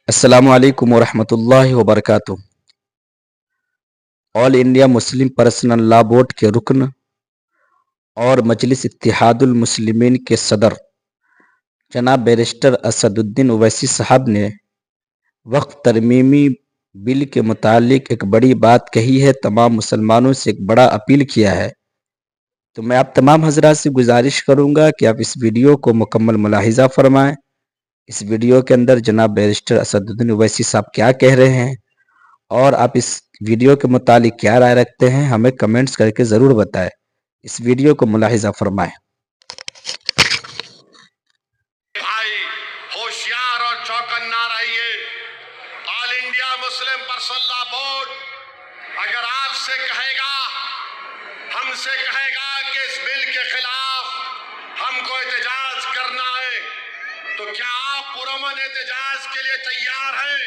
السلام علیکم ورحمۃ اللہ وبرکاتہ۔ آل انڈیا مسلم پرسنل لا بورڈ کے رکن اور مجلس اتحاد المسلمین کے صدر جناب بیرسٹر اسد الدین اویسی صاحب نے وقف ترمیمی بل کے متعلق ایک بڑی بات کہی ہے، تمام مسلمانوں سے ایک بڑا اپیل کیا ہے۔ تو میں آپ تمام حضرات سے گزارش کروں گا کہ آپ اس ویڈیو کو مکمل ملاحظہ فرمائیں۔ اس ویڈیو کے اندر جناب بیرسٹر اسد الدین اویسی صاحب کیا کہہ رہے ہیں اور آپ اس ویڈیو کے متعلق کیا رائے رکھتے ہیں، ہمیں کمنٹس کر کے ضرور بتائیں۔ اس ویڈیو کو ملاحظہ فرمائیں۔ بھائی ہوشیار اور چوکنا رہیے۔ آل انڈیا مسلم پرسنل لا بورڈ اگر آپ سے کہے گا، ہم سے کہے گا کہ اس بل کے خلاف ہم کو احتجاج کرنا ہے، تو کیا آپ پرامن احتجاج کے لیے تیار ہیں؟